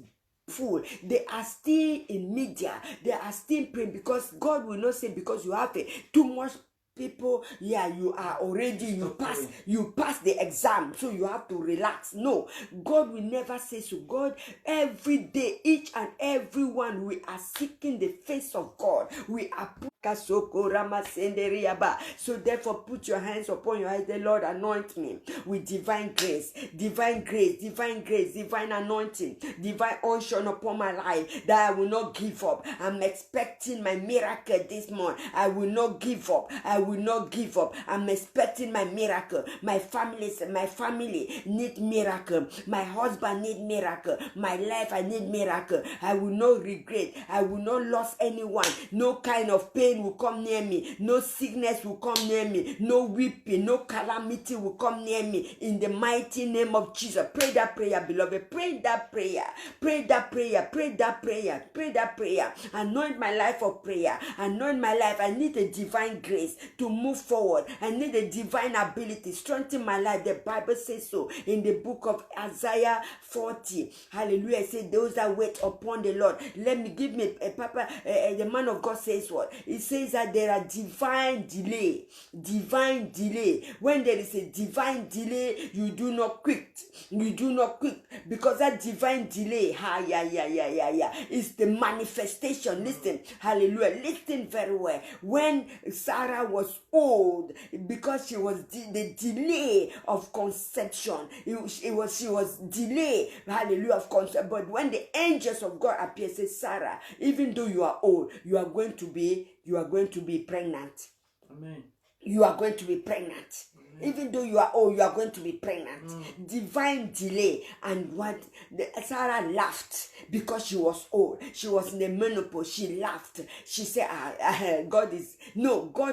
full, they are still in media, they are still praying, because God will not say because you have too much people, yeah, you are already, you pass the exam, so you have to relax. No, God will never say so. God, every day, each and every one, we are seeking the face of God. We are so therefore put your hands upon your head. The Lord anoint me with divine grace, divine grace, divine grace, divine anointing, divine unction upon my life, that I will not give up. I'm expecting my miracle this month. I will not give up. I will not give up. I'm expecting my miracle. My family need miracle. My husband need miracle. My life, I need miracle. I will not regret. I will not lose anyone. No kind of pain will come near me. No sickness will come near me. No weeping, no calamity will come near me. In the mighty name of Jesus. Pray that prayer, beloved. Pray that prayer. Pray that prayer. Pray that prayer. Pray that prayer. Anoint my life for prayer. Anoint my life. I need a divine grace to move forward. I need a divine ability. Strengthen my life. The Bible says so in the book of Isaiah 40. Hallelujah. It says those that wait upon the Lord. Let me give me a papa. The man of God says what? It says that there are divine delay. Divine delay. When there is a divine delay, you do not quit. You do not quit, because that divine delay, is the manifestation. Listen, hallelujah. Listen very well. When Sarah was old, because she was the delay of conception, she was delay, hallelujah, of conception. But when the angels of God appear, say, Sarah, even though you are old, you are going to be pregnant. Amen. You are going to be pregnant. Even though you are old, you are going to be pregnant. Divine delay. And what Sarah laughed because she was old. She was in the menopause. She laughed. She said, God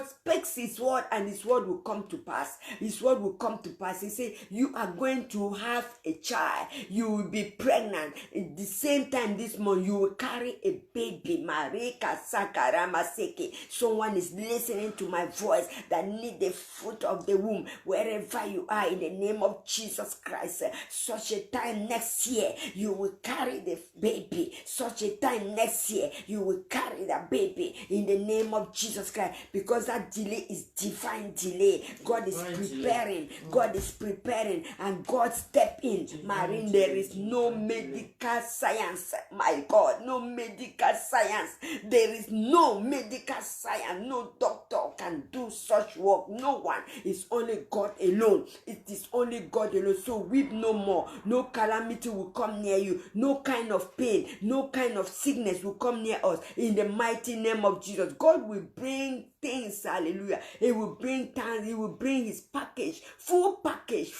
speaks His word, and His word will come to pass. His word will come to pass. He said, you are going to have a child. You will be pregnant. At the same time this month, you will carry a baby. Marika Sakarama Seke. Someone is listening to my voice that need the fruit of the womb. wherever you are, in the name of Jesus Christ. Such a time next year, you will carry the baby. Such a time next year, you will carry the baby in the name of Jesus Christ, because that delay is divine delay. God is preparing. God is preparing, and God step in. Marine, there is no medical science, my God, no medical science. There is no medical science. No doctor can do such work. No one. It's only God alone. It is only God alone. So weep no more. No calamity will come near you. No kind of pain, no kind of sickness will come near us. In the mighty name of Jesus, God will bring things. Hallelujah. He will bring things. He will bring his package, full package.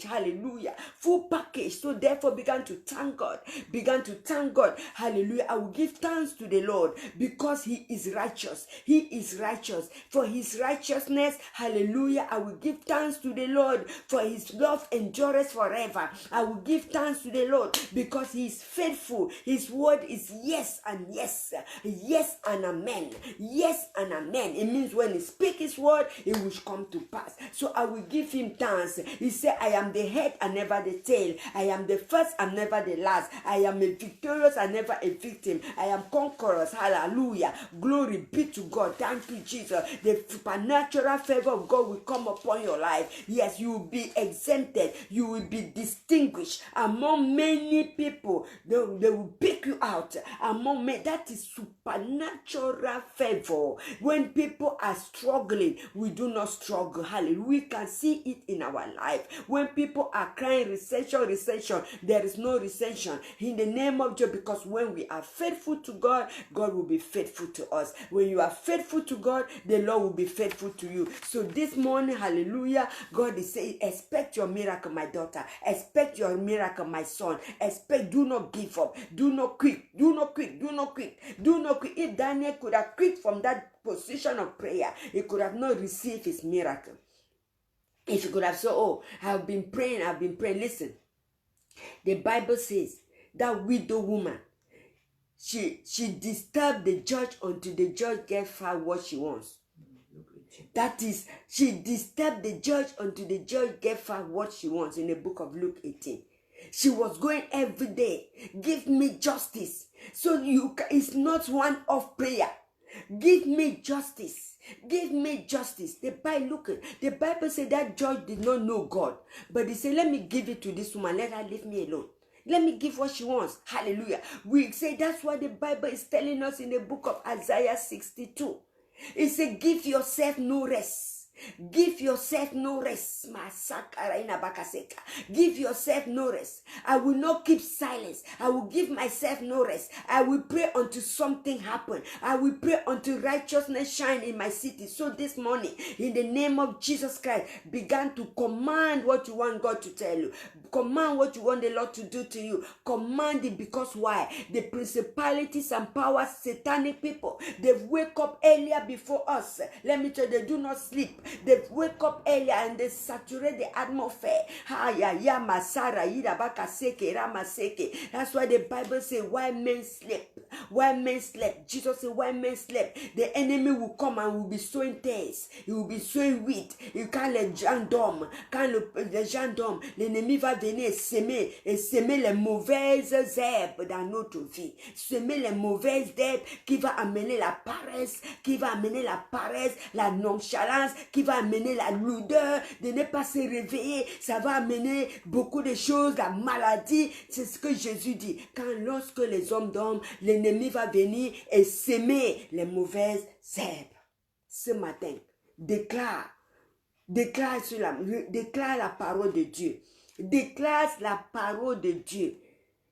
Hallelujah. Full package. So therefore began to thank God. Hallelujah. I will give thanks to the Lord because he is righteous. He is righteous. For his righteousness, hallelujah, I will give thanks to the Lord, for his love endureth forever. I will give thanks to the Lord because he is faithful. His word is yes and yes. Yes and amen. Yes and amen. It means when he speaks his word, it will come to pass. So I will give him thanks. He said, I am the head and never the tail. I am the first and never the last. I am a victorious and never a victim. I am conquerors. Hallelujah. Glory be to God. Thank you, Jesus. The supernatural favor of God will come upon your life. Yes, you will be exempted. You will be distinguished among many people. They will pick you out among many. That is supernatural favor. When people are struggling, we do not struggle. Hallelujah. We can see it in our life. When people are crying recession, there is no recession in the name of Jesus, because when we are faithful to God, God will be faithful to us. When you are faithful to God, the Lord will be faithful to you. So this morning, hallelujah, God is saying, expect your miracle, my daughter. Expect your miracle, my son. Expect, do not give up. Do not quit. If Daniel could have quit from that position of prayer, he could have not received his miracle. If he could have said, oh, I've been praying. Listen, the Bible says that widow woman, she disturbed the judge until the judge gave her what she wants. That is, she disturbed the judge until the judge gave her what she wants, in the book of Luke 18. She was going every day, give me justice. So it's not one-off prayer. Give me justice. Give me justice. The Bible said that judge did not know God, but he said, let me give it to this woman. Let her leave me alone. Let me give what she wants. Hallelujah. We say that's what the Bible is telling us in the book of Isaiah 62. It said, give yourself no rest. Give yourself no rest. Give yourself no rest. I will not keep silence. I will give myself no rest. I will pray until something happen. I will pray until righteousness shine in my city. So this morning, in the name of Jesus Christ, begin to command what you want God to tell you. Command what you want the Lord to do to you. Command it, because why? The principalities and powers, satanic people, they wake up earlier before us. Let me tell you, they do not sleep. They wake up earlier and they saturate the atmosphere. That's why the Bible says, why men sleep? Why men slept? Jesus said, why men slept? The enemy will come and will be sowing tares. He will be sowing wheat. Quand les gens dorment, l'ennemi va venir s'aimer les mauvaises herbes dans notre vie. Semer les mauvaises herbes qui va amener la paresse, la nonchalance, qui va amener la lourdeur, de ne pas se réveiller. Ça va amener beaucoup de choses, la maladie. C'est ce que Jésus dit. Lorsque les hommes dorment, l'ennemi va venir et s'aimer les mauvaises herbes. Ce matin, déclare la parole de Dieu. Déclare la parole de Dieu.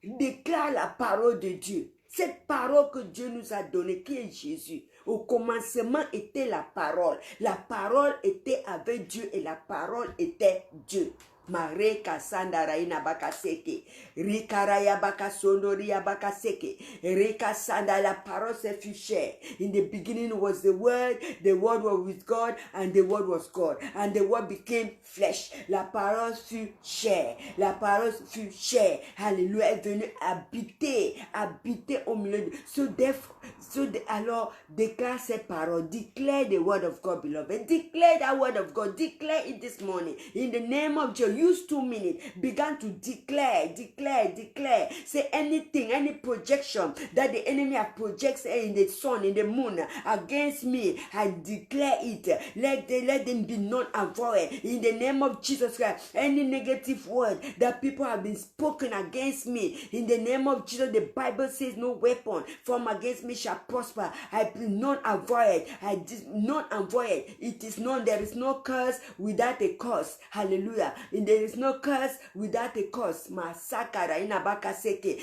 Déclare la parole de Dieu. Cette parole que Dieu nous a donnée, qui est Jésus. Au commencement était la parole. La parole était avec Dieu et la parole était Dieu. Mareka sanda raina baka seke. Rikaraya baka sondoria baka seke. Reka sanda, la parole se fut chair. In the beginning was the word was with God, and the word was God. And the word became flesh. La parole fut chair. La parole fut chair. Alléluia, est venue habiter au milieu de... alors, déclare ces paroles. Declare the word of God, beloved. Declare that word of God. Declare it this morning. In the name of Jesus, use 2 minutes. Begin to declare. Say anything, any projection that the enemy has projected in the sun, in the moon, against me, I declare it. Let them be known and void. In the name of Jesus Christ, any negative word that people have been spoken against me, in the name of Jesus, the Bible says no weapon formed against me shall prosper. I be known and void. Known and void. It is known. There is no curse without a cause. Hallelujah. And there is no curse without a cause. Masakara inabaka seke.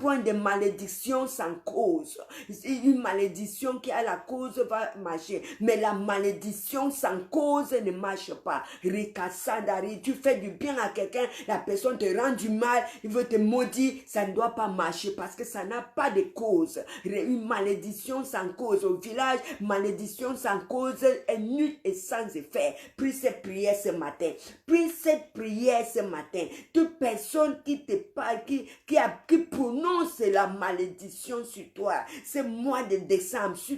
Point de malédiction sans cause. Une malédiction qui a la cause va marcher. Mais la malédiction sans cause ne marche pas. Rikasandari, tu fais du bien à quelqu'un, la personne te rend du mal, il veut te maudire, ça ne doit pas marcher parce que ça n'a pas de cause. Une malédiction sans cause au village, malédiction sans cause est nulle et sans effet. Prie cette prière ce matin. Prie cette prière ce matin. Toute personne qui te parle, qui prononce la malédiction sur toi, ce mois de décembre, sur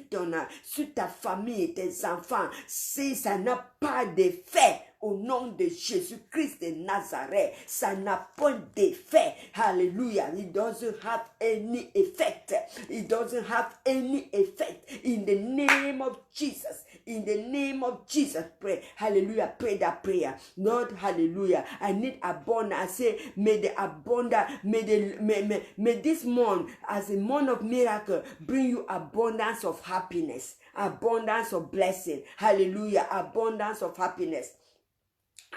ta famille, tes enfants, si ça n'a pas d'effet, au nom de Jésus-Christ de Nazareth, ça n'a point d'effet. Hallelujah. It doesn't have any effect. It doesn't have any effect. In the name of Jesus. In the name of Jesus, pray. Hallelujah. Pray that prayer. Lord, hallelujah. I need abundance. I say, may the abundance, may this month, as a month of miracle, bring you abundance of happiness, abundance of blessing. Hallelujah. Abundance of happiness.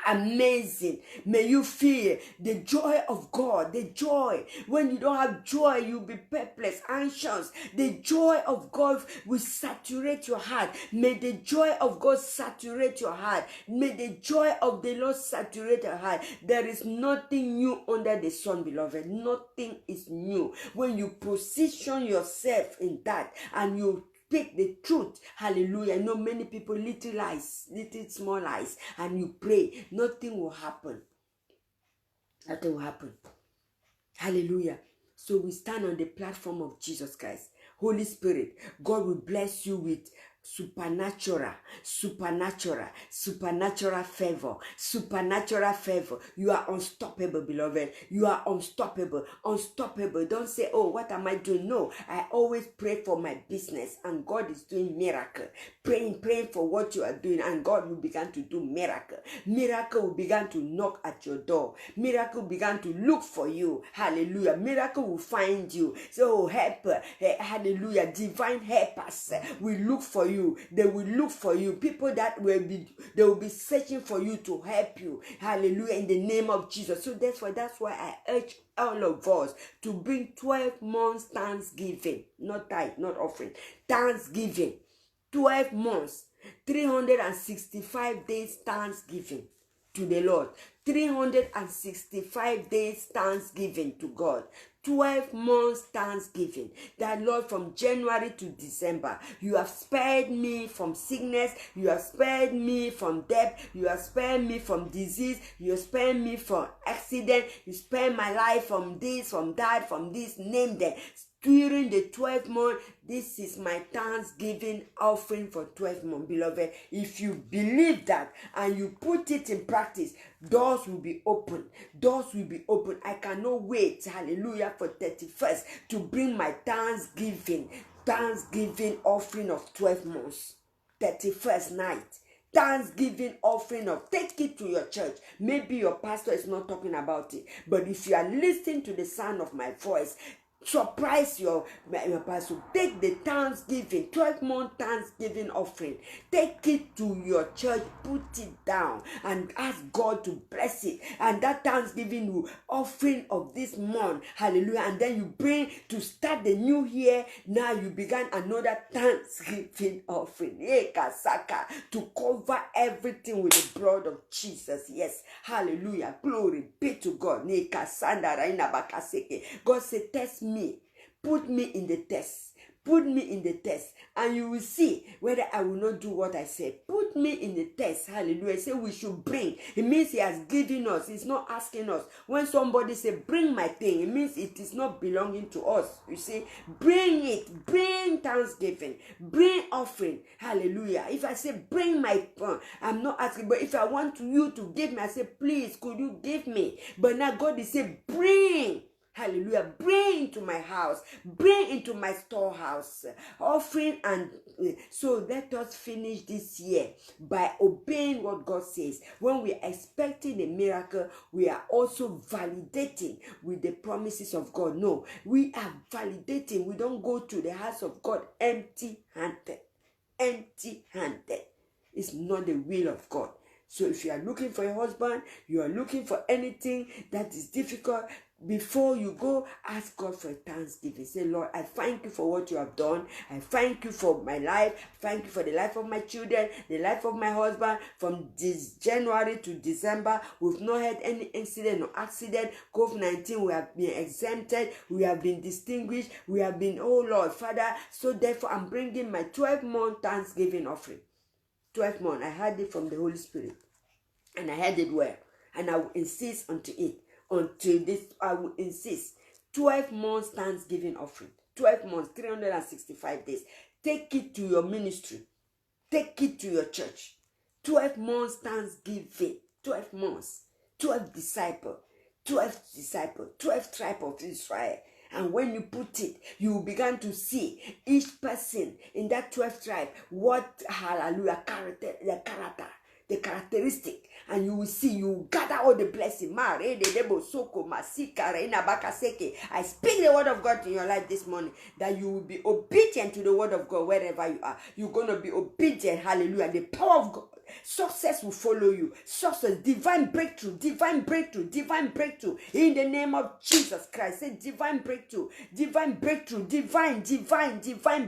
Amazing. May you feel the joy of God. The joy. When you don't have joy, you'll be perplexed, anxious. The joy of God will saturate your heart. May the joy of God saturate your heart. May the joy of the Lord saturate your heart. There is nothing new under the sun, beloved. Nothing is new. When you position yourself in that and you speak the truth, hallelujah. I know many people little lies, little small lies, and you pray, nothing will happen. Nothing will happen. Hallelujah. So we stand on the platform of Jesus Christ. Holy Spirit, God will bless you with supernatural favor. Supernatural favor. You are unstoppable, beloved. You are unstoppable. Don't say, oh, what am I doing? No, I always pray for my business, and God is doing miracle. Praying for what you are doing, and God will begin to do miracle. Miracle will begin to knock at your door. Miracle will begin to look for you. Hallelujah. Miracle will find you. So help, hallelujah. Divine helpers will look for you. They will look for you. People that they will be searching for you to help you. Hallelujah. In the name of Jesus. So that's why I urge all of us to bring 12 months Thanksgiving. Not tithe, not offering. Thanksgiving. 12 months. 365 days Thanksgiving to the Lord. 365 days Thanksgiving to God. 12 months Thanksgiving. That Lord, from January to December, you have spared me from sickness, you have spared me from death, you have spared me from disease, you have spared me from accident, you spared my life from this, from that, from this, name them. During the 12th month, this is my Thanksgiving offering for 12 months, beloved. If you believe that and you put it in practice, doors will be open. Doors will be open. I cannot wait, hallelujah, for 31st to bring my Thanksgiving offering of 12 months. 31st night. Thanksgiving offering of, take it to your church. Maybe your pastor is not talking about it, but if you are listening to the sound of my voice, surprise your pastor. Take the Thanksgiving, 12-month Thanksgiving offering. Take it to your church, put it down, and ask God to bless it. And that Thanksgiving offering of this month, hallelujah. And then you bring to start the new year. Now you began another Thanksgiving offering. To cover everything with the blood of Jesus. Yes, hallelujah. Glory be to God. God said, test me. Put me in the test. Put me in the test, and you will see whether I will not do what I said. Put me in the test. Hallelujah. Say we should bring. It means he has given us. He's not asking us. When somebody say, bring my thing, it means it is not belonging to us. You see, bring it. Bring thanksgiving. Bring offering. Hallelujah. If I say, bring my phone, I'm not asking. But if I want you to give me, I say, please, could you give me? But now God is saying, bring. Hallelujah. Bring into my house. Bring into my storehouse. Offering. And so let us finish this year by obeying what God says. When we are expecting a miracle, we are also validating with the promises of God. No, we are validating. We don't go to the house of God empty-handed. Empty-handed. It's not the will of God. So if you are looking for a husband, you are looking for anything that is difficult, before you go, ask God for a thanksgiving. Say, Lord, I thank you for what you have done. I thank you for my life. Thank you for the life of my children, the life of my husband. From this January to December, we've not had any incident or accident. COVID-19, we have been exempted. We have been distinguished. We have been, oh Lord, Father. So therefore, I'm bringing my 12-month Thanksgiving offering. 12 months. I heard it from the Holy Spirit. And I heard it well. And I will insist unto it. Until this, I will insist. 12 months Thanksgiving offering. 12 months, 365 days. Take it to your ministry. Take it to your church. 12 months Thanksgiving. 12 months. 12 disciples. 12 disciples. 12 tribes of Israel. And when you put it, you begin to see each person in that 12 tribe, what, hallelujah, the characteristic, and you will see, you gather all the blessing. I speak the word of God in your life this morning, that you will be obedient to the word of God wherever you are. You're going to be obedient, hallelujah. The power of God, success will follow you. Success, divine breakthrough, divine breakthrough, divine breakthrough. In the name of Jesus Christ, say divine breakthrough, divine breakthrough, divine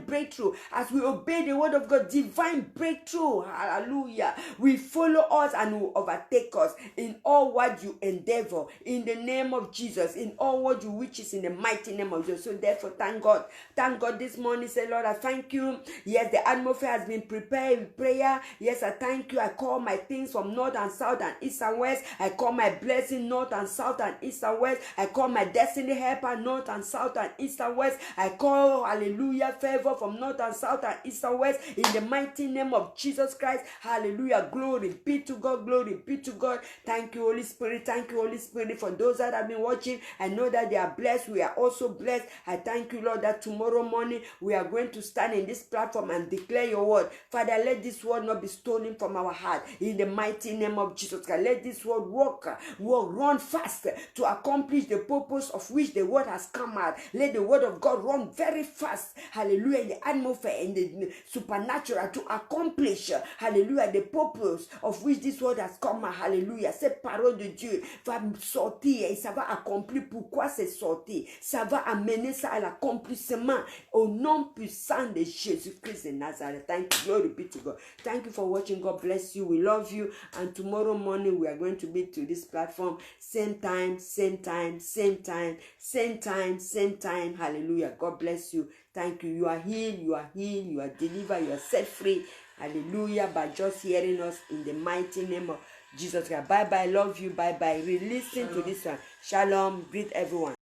breakthrough. As we obey the word of God, divine breakthrough, hallelujah. We follow us and will overtake us in all what you endeavor. In the name of Jesus, in all what you wishes, in the mighty name of Jesus. So therefore, thank God. Thank God this morning. Say, Lord, I thank you. Yes, the atmosphere has been prepared with prayer. Yes, I thank you. I call my things from north and south and east and west. I call my blessing north and south and east and west. I call my destiny helper north and south and east and west. I call, hallelujah, favor from north and south and east and west. In the mighty name of Jesus Christ. Hallelujah. Glory be to God. Glory be to God. Thank you, Holy Spirit. Thank you, Holy Spirit. For those that have been watching, I know that they are blessed. We are also blessed. I thank you, Lord, that tomorrow morning we are going to stand in this platform and declare your word. Father, let this word not be stolen from our heart. In the mighty name of Jesus Christ, let this word walk, run fast to accomplish the purpose of which the word has come out. Let the word of God run very fast. Hallelujah. In the atmosphere, in the supernatural, to accomplish, hallelujah, the purpose of which this word has come out. Hallelujah. Cette parole de Dieu va sortir et ça va accomplir pourquoi c'est sorti. Ça va amener ça à l'accomplissement au nom puissant de Jésus-Christ de Nazareth. Thank you. Glory be to God. Thank you for watching. God bless you. We love you. And tomorrow morning we are going to be to this platform. Same time, same time, same time, same time, same time. Hallelujah. God bless you. Thank you. You are healed. You are healed. You are delivered. You are set free. Hallelujah. By just hearing us in the mighty name of Jesus. Bye bye. Love you. Bye bye. Re-listen to this one. Shalom. Greet everyone.